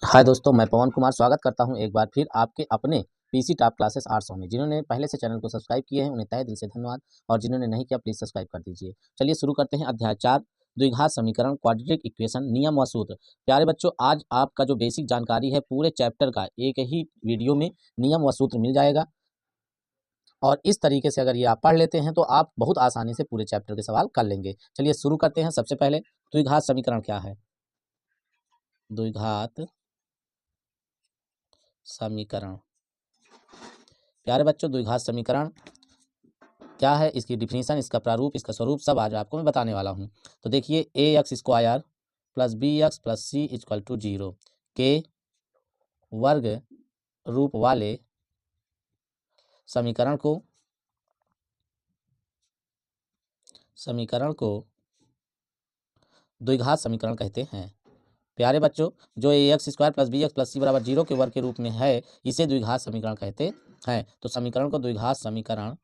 हाय दोस्तों, मैं पवन कुमार स्वागत करता हूं एक बार फिर आपके अपने पीसी टॉप क्लासेस 800 में। जिन्होंने पहले से चैनल को सब्सक्राइब किए हैं उन्हें तहे दिल से धन्यवाद, और जिन्होंने नहीं किया प्लीज़ सब्सक्राइब कर दीजिए। चलिए शुरू करते हैं अध्याय 4, द्विघात समीकरण, क्वाड्रेटिक इक्वेशन, नियम व सूत्र। प्यारे बच्चों, आज आपका जो बेसिक जानकारी है पूरे चैप्टर का एक ही वीडियो में नियम व सूत्र मिल जाएगा, और इस तरीके से अगर ये आप पढ़ लेते हैं तो आप बहुत आसानी से पूरे चैप्टर के सवाल कर लेंगे। चलिए शुरू करते हैं। सबसे पहले द्विघात समीकरण क्या है? द्विघात समीकरण। प्यारे बच्चों, द्विघात समीकरण क्या है, इसकी डिफिनीशन, इसका प्रारूप, इसका स्वरूप सब आज आपको मैं बताने वाला हूँ। तो देखिए, a x square plus b x plus c equal to 0 के वर्ग रूप वाले समीकरण को द्विघात समीकरण कहते हैं। प्यारे बच्चों, जो a x square plus b x plus c बराबर 0 के वर्ग के रूप में है, इसे द्विघात समीकरण कहते हैं। तो समीकरण को द्विघात समीकरण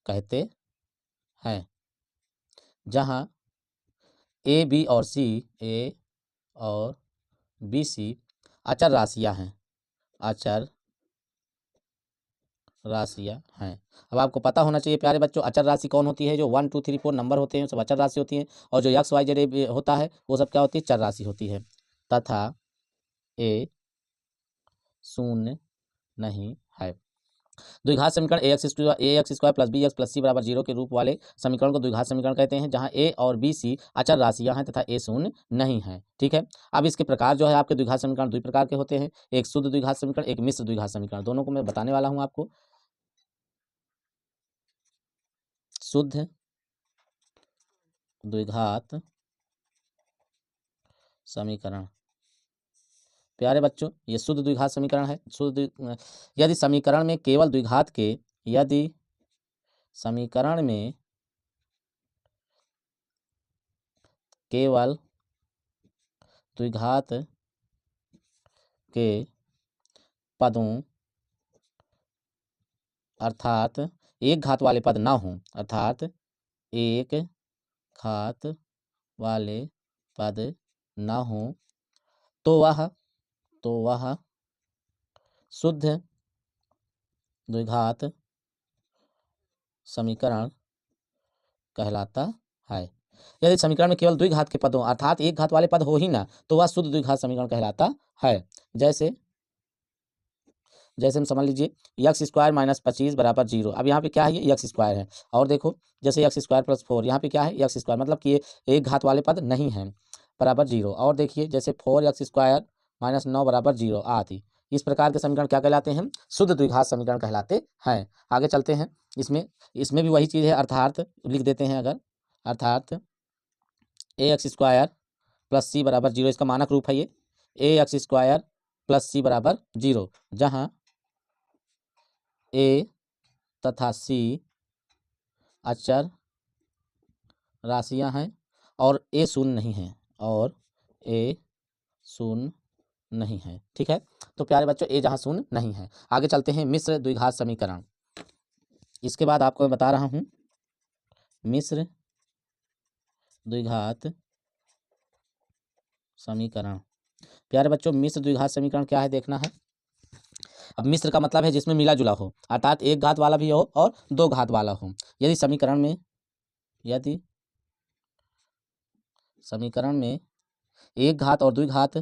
कहते हैं, जहाँ ए बी और सी अचर राशियां हैं। अब आपको पता होना चाहिए प्यारे बच्चों, अचर राशि कौन होती है? जो 1 2 3 4 नंबर होते हैं सब अचर राशि होती हैं, और जो एक्स वाई जेड होता है वो सब क्या होती है? चर राशि होती है। तथा ए शून्य नहीं है। द्विघात समीकरण a x square plus b x plus c बराबर 0 के रूप वाले समीकरण को द्विघात समीकरण कहते हैं, जहां ए और बी सी अचर राशियां हैं तथा ए शून्य नहीं है। ठीक है। अब इसके प्रकार जो है आपके द्विघात समीकरण दो प्रकार के होते हैं, एक शुद्ध द्विघात समीकरण, एक मिश्र द्विघात समीकरण। दोनों को मैं बताने वाला हूं आपको। शुद्ध द्विघात समीकरण। प्यारे बच्चों, ये शुद्ध द्विघात समीकरण है। यदि समीकरण में केवल द्विघात के पदों अर्थात एक घात वाले पद ना हों, तो वह शुद्ध द्विघात समीकरण कहलाता है। यदि समीकरण में केवल द्विघात के पदों अर्थात एक घात वाले पद हो ही ना, तो वह शुद्ध द्विघात समीकरण कहलाता है। जैसे हम समझ लीजिए, एक्स स्क्वायर माइनस 25 बराबर 0। अब यहाँ पे क्या है? ये एक्स स्क्वायर है। और देखो, जैसे एक्स स्क्वायर प्लस 4, यहाँ पे क्या है? एक्स स्क्वायर, मतलब कि ये एक घात वाले पद नहीं है, बराबर 0। और देखिए, जैसे 4x स्क्वायर माइनस 9 बराबर 0 आदि। इस प्रकार के समीकरण क्या कहलाते हैं? शुद्ध द्विघात समीकरण कहलाते हैं। आगे चलते हैं। इसमें भी वही चीज़ है, अर्थात लिख देते हैं अगर, अर्थात ए एक्स स्क्वायर प्लस सी बराबर 0, इसका मानक रूप है ये, ए एक्स स्क्वायर प्लस सी बराबर 0, जहाँ ए तथा सी अचर राशियां हैं और ए शून्य नहीं है। ठीक है। तो प्यारे बच्चों, ए जहां शून्य नहीं है। आगे चलते हैं, मिश्र द्विघात समीकरण। इसके बाद आपको मैं बता रहा हूं मिश्र द्विघात समीकरण। प्यारे बच्चों, मिश्र द्विघात समीकरण क्या है देखना है। अब मिश्र का मतलब है जिसमें मिला जुला हो, अर्थात एक घात वाला भी हो और दो घात वाला हो। यदि समीकरण में एक घात और द्विघात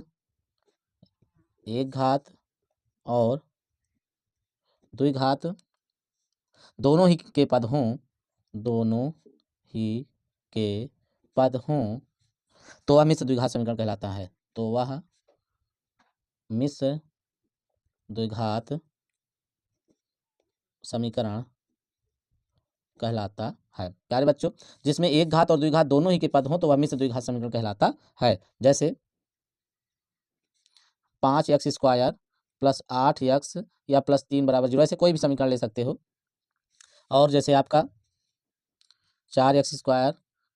दोनों ही के पद हों, तो वह मिश्र द्विघात समीकरण कहलाता है। प्यारे बच्चों, जिसमें एक घात और द्विघात दोनों ही के पद हों तो वह मिश्र द्विघात समीकरण कहलाता है। जैसे 5x स्क्वायर प्लस 8x या प्लस 3 बराबर 0, ऐसे कोई भी समीकरण ले सकते हो। और जैसे आपका 4x स्क्वायर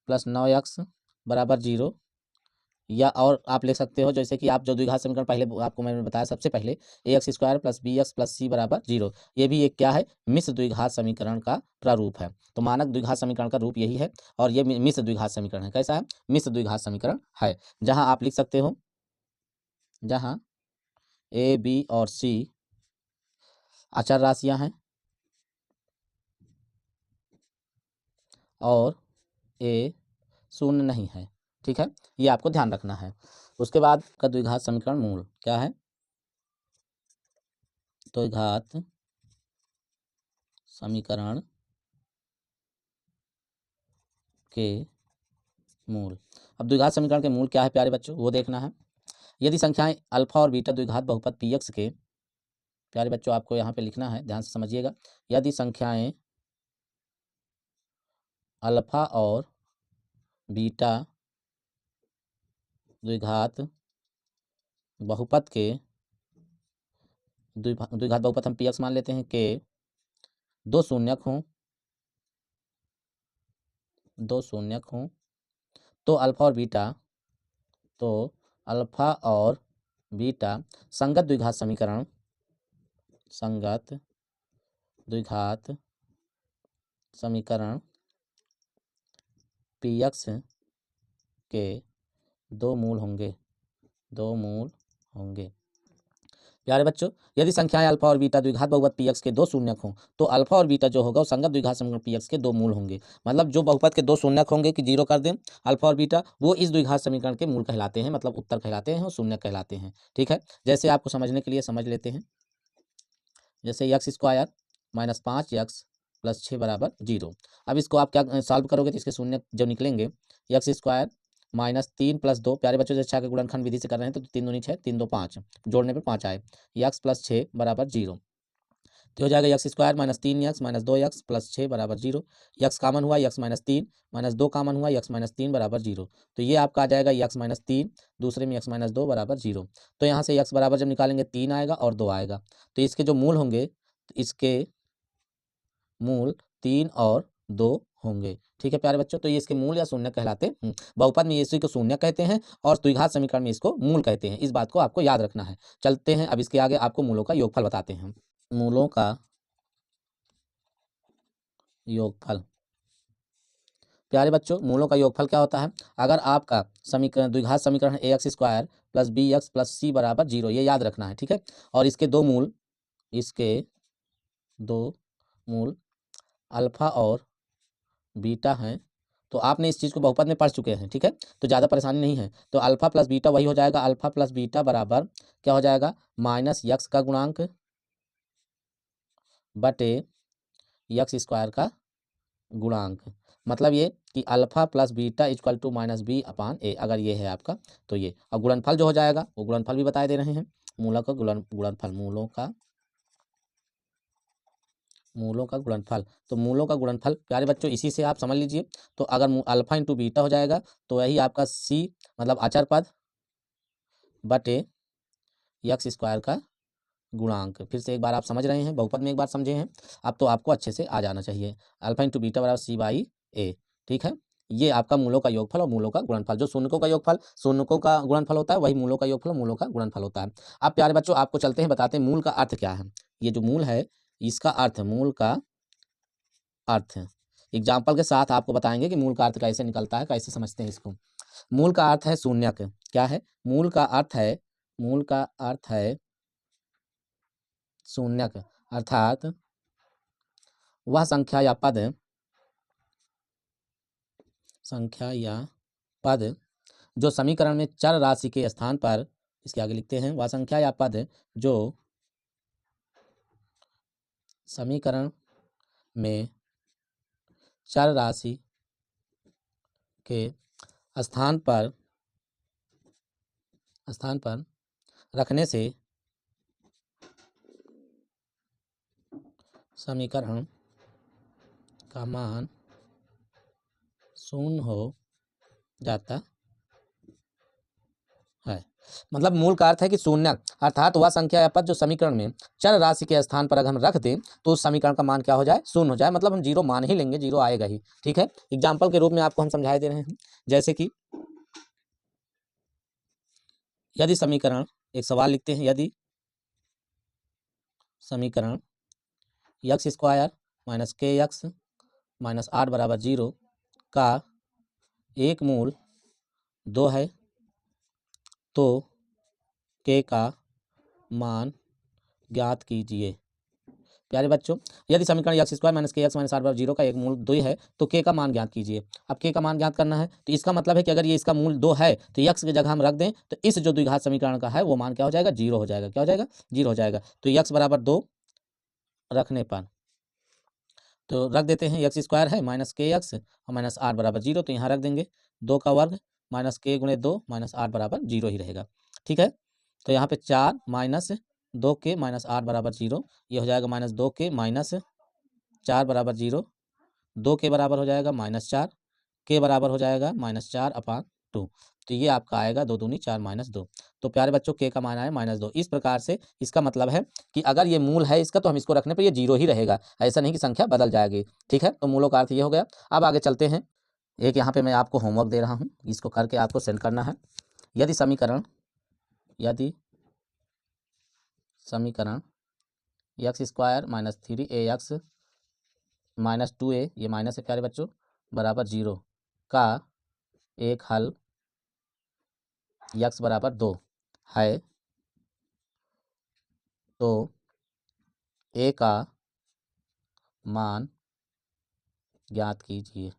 प्लस 9x बराबर 0, या और आप ले सकते हो, जैसे कि आप जो द्विघात समीकरण पहले आपको मैंने बताया सबसे पहले, a x square plus b x plus c बराबर 0, ये भी एक क्या है? मिश्र द्विघात समीकरण का प्रारूप है। तो मानक द्विघात समीकरण का रूप यही है, और ये मिश्र द्विघात समीकरण है। कैसा है? मिश्र द्विघात समीकरण है, जहां आप लिख सकते हो जहाँ ए बी और सी अचर राशियां हैं और ए शून्य नहीं है। ठीक है, ये आपको ध्यान रखना है। उसके बाद का द्विघात समीकरण मूल क्या है? द्विघात समीकरण के मूल। अब द्विघात समीकरण के मूल क्या है प्यारे बच्चों, वो देखना है। यदि संख्याएं अल्फा और बीटा द्विघात बहुपद पी एक्स के, प्यारे बच्चों आपको यहाँ पे लिखना है, ध्यान से समझिएगा। यदि संख्याएं अल्फा और बीटा द्विघात बहुपद के द्विघात बहुपद हम पी एक्स मान लेते हैं के दो शून्यक हों, तो अल्फा और बीटा, तो अल्फा और बीटा संगत द्विघात समीकरण, संगत द्विघात समीकरण पी एक्स के दो मूल होंगे, दो मूल होंगे। प्यारे बच्चों, यदि संख्याएं अल्फा और बीटा द्विघात बहुपद पी एक्स के दो शून्यक हों, तो अल्फा और बीटा जो होगा वो संगत द्विघात समीकरण पी एक्स के दो मूल होंगे। मतलब जो बहुपद के दो शून्यक होंगे कि जीरो कर दें अल्फा और बीटा, वो इस द्विघात समीकरण के मूल कहलाते हैं, मतलब उत्तर कहलाते हैं और शून्यक कहलाते हैं। ठीक है, जैसे आपको समझने के लिए समझ लेते हैं। जैसे x square minus 5x plus 6 बराबर 0। अब इसको आप क्या सॉल्व करोगे तो इसके शून्य जो निकलेंगे, एक्स स्क्वायर माइनस 3 प्लस 2, प्यारे बच्चों जैसे के गुणनखंड विधि से कर रहे हैं तो 3 दूनी 6, 3 2 5, जोड़ने पे 5 आए, एक्स प्लस 6 बराबर 0। तो हो जाएगा x square minus 3x minus 2x plus 6 बराबर 0। एक्स कामन हुआ, एक्स माइनस 3 माइनस 2 कामन हुआ, एक्स माइनस 3 बराबर 0। तो ये आपका आ जाएगा एक्स माइनस 3, दूसरे में एक्स माइनस 2 बराबर 0। तो यहाँ से एक्स बराबर जब निकालेंगे 3 आएगा और 2 आएगा, तो इसके जो मूल होंगे, इसके मूल 3 और 2 होंगे। ठीक है प्यारे बच्चों, तो ये इसके मूल या शून्य कहलाते हैं। बहुपद में इसी को शून्य कहते हैं और द्विघात समीकरण में इसको मूल कहते हैं। इस बात को आपको याद रखना है। चलते हैं अब इसके आगे, आपको मूलों का योगफल बताते हैं। मूलों का योगफल, प्यारे बच्चों मूलों का योगफल क्या होता है? अगर आपका समीकरण द्विघात समीकरण है a x square plus b x plus c बराबर 0, ये याद रखना है। ठीक है, और इसके दो मूल, इसके दो मूल अल्फा और बीटा हैं, तो आपने इस चीज़ को बहुपद में पढ़ चुके हैं। ठीक है, तो ज़्यादा परेशानी नहीं है। तो अल्फा प्लस बीटा वही हो जाएगा, अल्फा प्लस बीटा बराबर क्या हो जाएगा, माइनस यक्स का गुणांक बटे यक्स स्क्वायर का गुणांक। मतलब ये कि alpha plus beta equal to minus b upon a, अगर ये है आपका तो ये। और गुणनफल जो हो जाएगा वो गुणनफल भी बताए दे रहे हैं। मूलों का गुणनफल, मूलों का गुणनफल। तो मूलों का गुणनफल प्यारे बच्चों इसी से आप समझ लीजिए। तो अगर अल्फा इंटू बीटा हो जाएगा तो वही आपका सी मतलब अचर पद बटे यक्स स्क्वायर का गुणांक। फिर से एक बार आप समझ रहे हैं, बहुपद में एक बार समझे हैं, अब तो आपको अच्छे से आ जाना चाहिए। अल्फा इंटू बीटा बराबर सी बाई ए। ठीक है, ये आपका मूलों का योगफल और मूलों का गुणनफल। जो शून्यकों का योगफल शून्यकों का गुणनफल होता है, वही मूलों का योगफल मूलों का गुणनफल होता है। अब प्यारे बच्चों आपको चलते हैं, बताते हैं मूल का अर्थ क्या है। ये जो मूल है इसका अर्थ, मूल का अर्थ एग्जाम्पल के साथ आपको बताएंगे कि मूल का अर्थ कैसे निकलता है, कैसे समझते हैं इसको। मूल का अर्थ है शून्यक। क्या है? मूल का अर्थ है, मूल का अर्थ है शून्यक, अर्थात वह संख्या या पद, संख्या या पद जो समीकरण में चर राशि के स्थान पर, इसके आगे लिखते हैं, वह संख्या या पद जो समीकरण में चर राशि के स्थान पर रखने से समीकरण का मान शून्य हो जाता है। मतलब मूल का अर्थ है कि शून्य, अर्थात वह संख्या या पद जो समीकरण में चर राशि के स्थान पर अगर हम रख दें तो उस समीकरण का मान क्या हो जाए, शून्य हो जाए। मतलब हम जीरो मान ही लेंगे, जीरो आएगा ही। ठीक है, एग्जाम्पल के रूप में आपको हम समझाए दे रहे हैं। जैसे कि यदि समीकरण, एक सवाल लिखते हैं, यदि समीकरण एक्स स्क्वायर माइनस के एक्स माइनस 8 बराबर 0 का एक मूल 2 है, तो के का मान ज्ञात कीजिए। प्यारे बच्चों, यदि समीकरण एक्स स्क्वायर माइनस के एक्स माइनस आर बराबर 0 का एक मूल 2 है तो के का मान ज्ञात कीजिए। अब के का मान ज्ञात करना है तो इसका मतलब है कि अगर ये इसका मूल 2 है तो एक्स की जगह हम रख दें तो इस जो द्विघात समीकरण का है वो मान क्या हो जाएगा, 0 हो जाएगा। क्या हो जाएगा, 0 हो जाएगा। तो एक्स बराबर 2 रखने पर तो रख देते हैं एक्स स्क्वायर है माइनस के एक्स और माइनस आर बराबर 0, तो यहाँ रख देंगे 2 का वर्ग माइनस के गुणे 2 माइनस आर बराबर 0 ही रहेगा। ठीक है, तो यहाँ पे 4 माइनस 2 के माइनस आर बराबर 0, ये हो जाएगा माइनस 2 के माइनस 4 बराबर 0, 2 के बराबर हो जाएगा -4, के बराबर हो जाएगा -4/2। तो ये आपका आएगा 2 दूनी 4 -2। तो प्यारे बच्चों के का मान आया -2। इस प्रकार से इसका मतलब है कि अगर ये मूल है इसका तो हम इसको रखने पर ये 0 ही रहेगा, ऐसा नहीं कि संख्या बदल जाएगी। ठीक है, तो मूलों का अर्थ ये हो गया। अब आगे चलते हैं। एक यहाँ पे मैं आपको होमवर्क दे रहा हूँ, इसको करके आपको सेंड करना है। यदि समीकरण x square minus 3ax minus 2a, ये माइनस है प्यारे बच्चों, बराबर 0 का एक हल x बराबर 2 है तो a का मान ज्ञात कीजिए।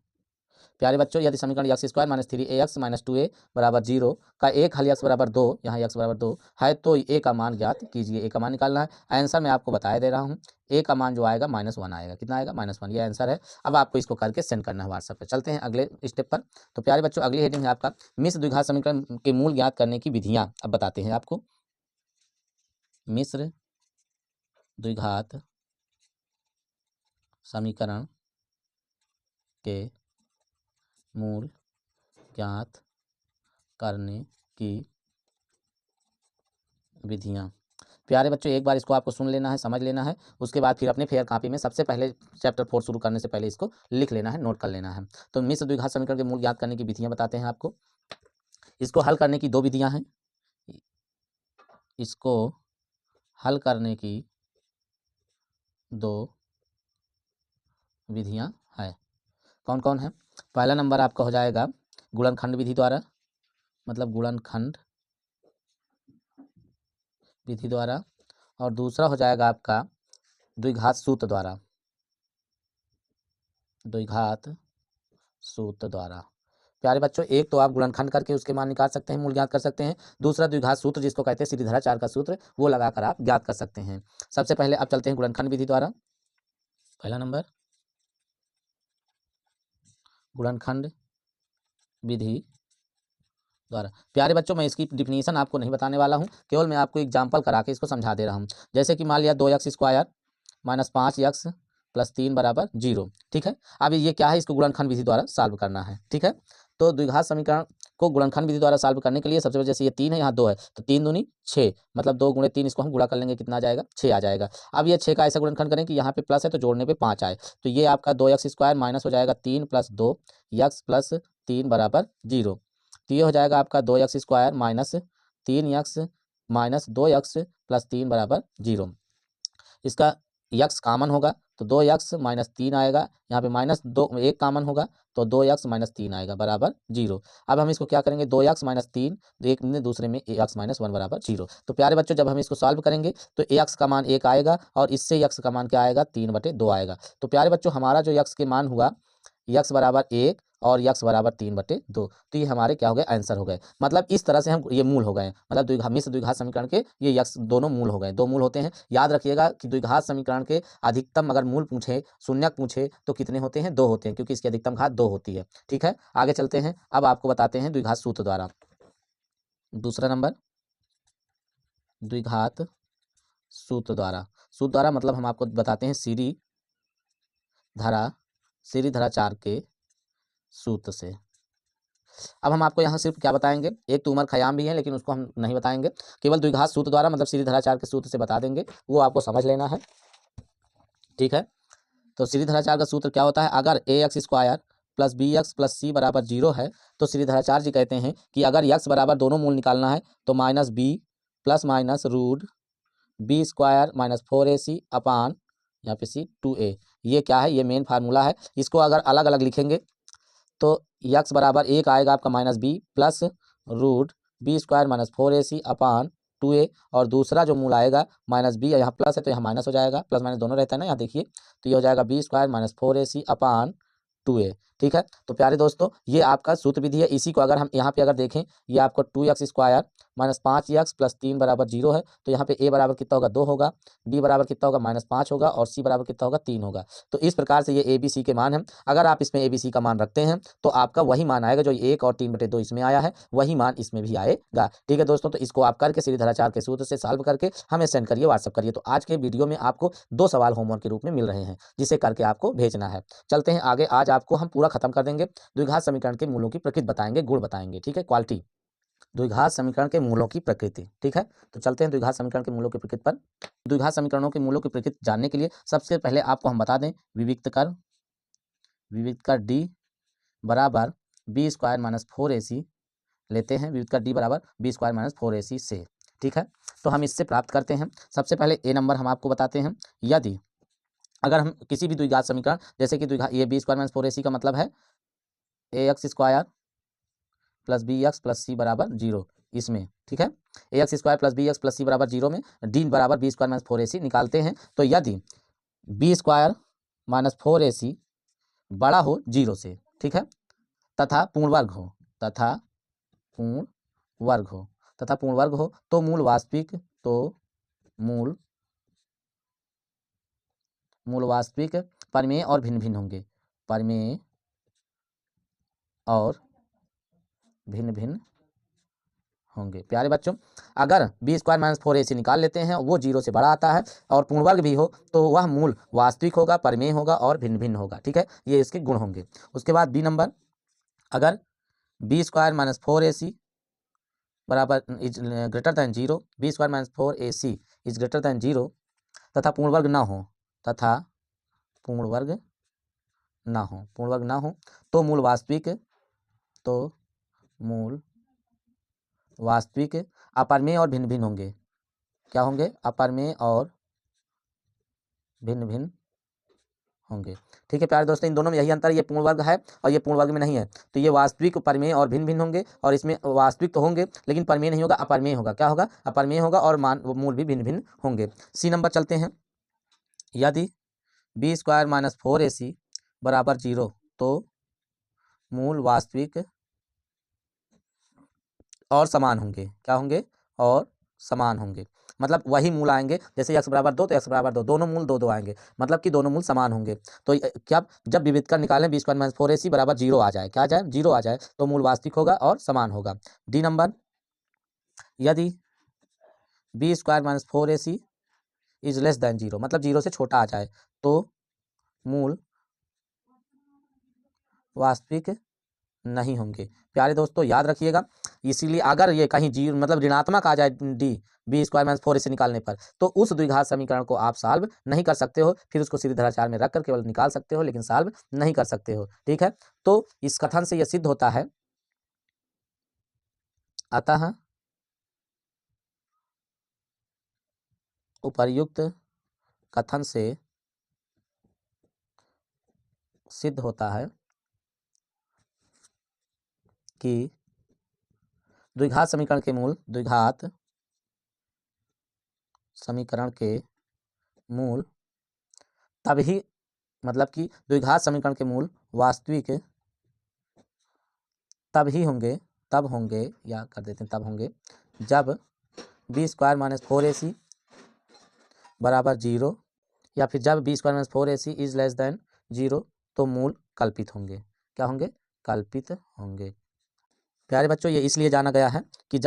प्यारे बच्चों, यदि समीकरण x square minus 3ax minus 2a बराबर 0 का एक हल x बराबर 2, यहाँ x बराबर 2 है तो a का मान ज्ञात कीजिए। a का मान निकालना है। आंसर मैं आपको बताया दे रहा हूँ, a का मान जो आएगा -1 आएगा। कितना आएगा, -1। ये आंसर है। अब आपको इसको करके सेंड करना है व्हाट्सएप पर। चलते हैं अगले स्टेप पर। तो प्यारे बच्चों, अगली हेडिंग है आपका मिश्र द्विघात समीकरण के मूल ज्ञात करने की विधियाँ। अब बताते हैं आपको मिश्र द्विघात समीकरण के मूल ज्ञात करने की विधियाँ। प्यारे बच्चों, एक बार इसको आपको सुन लेना है, समझ लेना है, उसके बाद फिर अपने फेयर कॉपी में सबसे पहले चैप्टर 4 शुरू करने से पहले इसको लिख लेना है, नोट कर लेना है। तो मिश्र द्विघात समीकरण के मूल ज्ञात करने की विधियाँ बताते हैं आपको। इसको हल करने की 2 विधियाँ हैं। इसको हल करने की 2 विधियाँ हैं। कौन कौन है? पहला नंबर आपका हो जाएगा गुणनखंड विधि द्वारा, मतलब गुणनखंड विधि द्वारा, और दूसरा हो जाएगा आपका द्विघात सूत्र द्वारा, द्विघात सूत्र द्वारा। प्यारे बच्चों, एक तो आप गुणनखंड करके उसके मान निकाल सकते हैं, मूल ज्ञात कर सकते हैं। दूसरा द्विघात सूत्र, जिसको कहते हैं सीरीधराचार का सूत्र, वो लगाकर आप ज्ञात कर सकते हैं। सबसे पहले अब चलते हैं गुणनखंड विधि द्वारा। पहला नंबर गुणनखंड विधि द्वारा। प्यारे बच्चों, मैं इसकी डिफिनीशन आपको नहीं बताने वाला हूँ, केवल मैं आपको एग्जाम्पल करा के इसको समझा दे रहा हूँ। जैसे कि मान लिया 2x square minus 5x plus 3 बराबर 0। ठीक है, अब ये क्या है, इसको गुणनखंड विधि द्वारा सॉल्व करना है। ठीक है, तो द्विघात समीकरण को गुणनखंड विधि द्वारा सॉल्व करने के लिए सबसे पहले, जैसे ये 3 है, यहाँ 2 है, तो 3 दूनी 6, मतलब 2 गुणे 3, इसको हम गुणा कर लेंगे, कितना आ जाएगा, 6 आ जाएगा। अब ये 6 का ऐसा गुणनखंड करें कि यहाँ पे प्लस है तो जोड़ने पे 5 आए, तो ये आपका 2x स्क्वायर माइनस हो जाएगा 3 प्लस 2 x प्लस 3 बराबर 0। तो ये हो जाएगा आपका 2x square minus 3x minus 2x plus 3 बराबर 0। इसका x कामन होगा तो 2x माइनस 3 आएगा, यहाँ पे -1 कामन होगा तो 2x माइनस 3 आएगा बराबर 0। अब हम इसको क्या करेंगे, 2x माइनस 3, एक में दूसरे में x माइनस 1 बराबर 0। तो प्यारे बच्चों, जब हम इसको सॉल्व करेंगे तो x का मान 1 आएगा और इससे x का मान क्या आएगा, 3/2 आएगा। तो प्यारे बच्चों, हमारा जो x के मान हुआ, x बराबर 1 और x बराबर 3/2, तो ये हमारे क्या हो गए, आंसर हो गए। मतलब इस तरह से हम ये मूल हो गए, मतलब मिश्र द्विघात समीकरण के ये x दोनों मूल हो गए। 2 मूल होते हैं, याद रखिएगा कि द्विघात समीकरण के अधिकतम अगर मूल पूछे, शून्यक पूछे तो कितने होते हैं, 2 होते हैं, क्योंकि इसकी अधिकतम घात 2 होती है। ठीक है, आगे चलते हैं। अब आपको बताते हैं द्विघात सूत्र द्वारा। दूसरा नंबर द्विघात सूत्र द्वारा। सूत्र द्वारा मतलब हम आपको बताते हैं सीरीधराचार के सूत्र से। अब हम आपको यहाँ सिर्फ क्या बताएंगे, एक तो उमर खयाम भी है लेकिन उसको हम नहीं बताएंगे, केवल द्विघात सूत्र द्वारा मतलब सीरीधराचार के सूत्र से बता देंगे, वो आपको समझ लेना है। ठीक है, तो सीरीधराचार का सूत्र क्या होता है, अगर ax square plus bx plus c बराबर 0 है तो सीरीधराचार्य जी कहते हैं कि अगर x बराबर दोनों मूल निकालना है तो -b plus minus root b square minus 4ac upon यहाँ पे c 2a। ये क्या है, ये मेन फार्मूला है। इसको अगर अलग अलग लिखेंगे तो x बराबर 1 आएगा आपका -b plus root b square minus 4ac upon 2a, और दूसरा जो मूल आएगा माइनस बी, यहाँ प्लस है तो यहाँ माइनस हो जाएगा, प्लस माइनस दोनों रहता है ना, यहाँ देखिए, तो ये हो जाएगा B square minus 4ac upon 2a। ठीक है, तो प्यारे दोस्तों ये आपका सूत्र विधि है। इसी को अगर हम यहाँ पे अगर देखें, ये आपको 2x square minus 5x plus 3 बराबर 0 है, तो यहाँ पे a बराबर कितना होगा 2 होगा, b बराबर कितना होगा -5 होगा, और c बराबर कितना होगा 3 होगा। तो इस प्रकार से ये a b c के मान हैं। अगर आप इसमें a b c का मान रखते हैं तो आपका वही मान आएगा जो 1 और 3/2 इसमें आया है, वही मान इसमें भी आएगा। ठीक है दोस्तों, तो इसको आप करके सीरीधराचार के सूत्र से सॉल्व करके हमें सेंड करिए, व्हाट्सअप करिए। तो आज के वीडियो में आपको 2 सवाल होमवर्क के रूप में मिल रहे हैं, जिसे करके आपको भेजना है। चलते हैं आगे, आज आपको हम पूरा खत्म कर देंगे। द्विघात समीकरण के मूलों की प्रकृति बताएंगे, गुण बताएंगे। ठीक है, क्वालिटी, द्विघात समीकरण के मूलों की प्रकृति। ठीक है, तो चलते हैं द्विघात समीकरण के मूलों की प्रकृति पर। द्विघात समीकरणों के मूलों की प्रकृति जानने के लिए सबसे पहले आपको हम बता दें, विविक्त कर d बराबर बी स्क्वायर माइनस 4ac लेते हैं। विविक्त कर d बराबर बी स्क्वायर माइनस 4ac से। ठीक है, तो हम इससे प्राप्त करते हैं। सबसे पहले ए नंबर हम आपको बताते हैं, यदि अगर हम किसी भी द्विघात समीकरण, जैसे कि द्विघात, ये बी स्क्वायर माइनस 4ac का मतलब है ax square plus b x plus c बराबर 0 इसमें। ठीक है, ax square plus b x plus c बराबर 0 में d बराबर बी स्क्वायर माइनस 4ac निकालते हैं। तो यदि बी स्क्वायर माइनस 4ac बड़ा हो 0 से, ठीक है, तथा पूर्ण वर्ग हो, तो मूल वास्तविक परिमेय और भिन्न भिन्न होंगे। प्यारे बच्चों, अगर बी स्क्वायर माइनस 4ac निकाल लेते हैं, वो 0 से बड़ा आता है और पूर्ण वर्ग भी हो, तो वह मूल वास्तविक होगा, परिमेय होगा और भिन्न भिन्न होगा। ठीक है, ये इसके गुण होंगे। उसके बाद बी नंबर, अगर बी स्क्वायर माइनस 4ac बराबर is greater than 0, B square minus 4ac is greater than 0 तथा पूर्ण वर्ग ना हो, तो मूल वास्तविक अपरिमेय और भिन्न भिन्न होंगे। क्या होंगे? अपरिमेय और भिन्न भिन्न होंगे। ठीक है प्यारे दोस्तों, इन दोनों में यही अंतर है, ये पूर्ण वर्ग है और ये पूर्ण वर्ग में नहीं है। तो ये वास्तविक परिमेय और भिन्न भिन्न होंगे, और इसमें वास्तविक तो होंगे लेकिन परिमेय नहीं होगा, अपरिमेय होगा। क्या होगा? अपरिमेय होगा, और मान मूल भी भिन्न भिन्न होंगे। सी नंबर चलते हैं, यदि बी स्क्वायर माइनस 4ac बराबर 0, तो मूल वास्तविक और समान होंगे। क्या होंगे? और समान होंगे, मतलब वही मूल आएंगे। जैसे x बराबर 2 तो x बराबर 2, दोनों मूल 2 आएंगे, मतलब कि दोनों मूल समान होंगे। तो क्या, जब विविध कर निकालें, बी स्क्वायर माइनस 4ac बराबर 0 आ जाए, क्या आ जाए? 0 आ जाए, तो मूल वास्तविक होगा और समान होगा। डी नंबर, यदि B square minus 4ac is less than 0, मतलब 0 से छोटा आ जाए, तो मूल वास्तविक नहीं होंगे। प्यारे दोस्तों याद रखिएगा, इसीलिए अगर ये कहीं जीरो मतलब ऋणात्मक आ जाए डी, बी स्क्वायर माइनस 4 से निकालने पर, तो उस द्विघात समीकरण को आप सॉल्व नहीं कर सकते हो, फिर उसको सीरीधराचार में रखकर केवल निकाल सकते हो, लेकिन सॉल्व नहीं कर सकते हो। ठीक है, तो इस कथन से यह सिद्ध होता है, अतः उपर्युक्त कथन से सिद्ध होता है कि द्विघात समीकरण के मूल तभी, मतलब कि द्विघात समीकरण के मूल वास्तविक तब होंगे, या कर देते हैं तब होंगे, जब बी स्क्वायर माइनस 4ac बराबर 0, या फिर जब B square minus 4ac is less than 0, तो मूल कल्पित होंगे। क्या होंगे? कल्पित होंगे। प्यारे बच्चों, ये इसलिए जाना गया है कि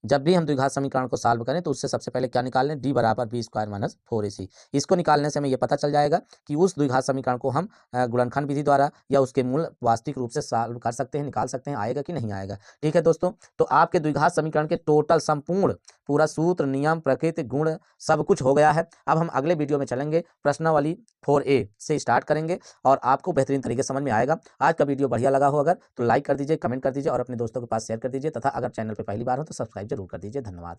जब भी हम द्विघात समीकरण को सॉल्व करें, तो उससे सबसे पहले क्या निकाल लें? डी बराबर बी स्क्वायर माइनस 4ac। इसको निकालने से हमें ये पता चल जाएगा कि उस द्विघात समीकरण को हम गुणनखंड विधि द्वारा या उसके मूल वास्तविक रूप से सॉल्व कर सकते हैं, निकाल सकते हैं, आएगा कि नहीं आएगा। ठीक है दोस्तों, तो आपके द्विघात समीकरण के टोटल संपूर्ण पूरा सूत्र, नियम, प्रकृति, गुण सब कुछ हो गया है। अब हम अगले वीडियो में चलेंगे, प्रश्नावली 4a से स्टार्ट करेंगे और आपको बेहतरीन तरीके से समझ में आएगा। आज का वीडियो बढ़िया लगा हो अगर, तो लाइक कर दीजिए, कमेंट कर दीजिए और अपने दोस्तों के पास शेयर कर दीजिए, तथा अगर चैनल पर पहली बार हो तो सब्सक्राइब जरूर कर दीजिए। धन्यवाद।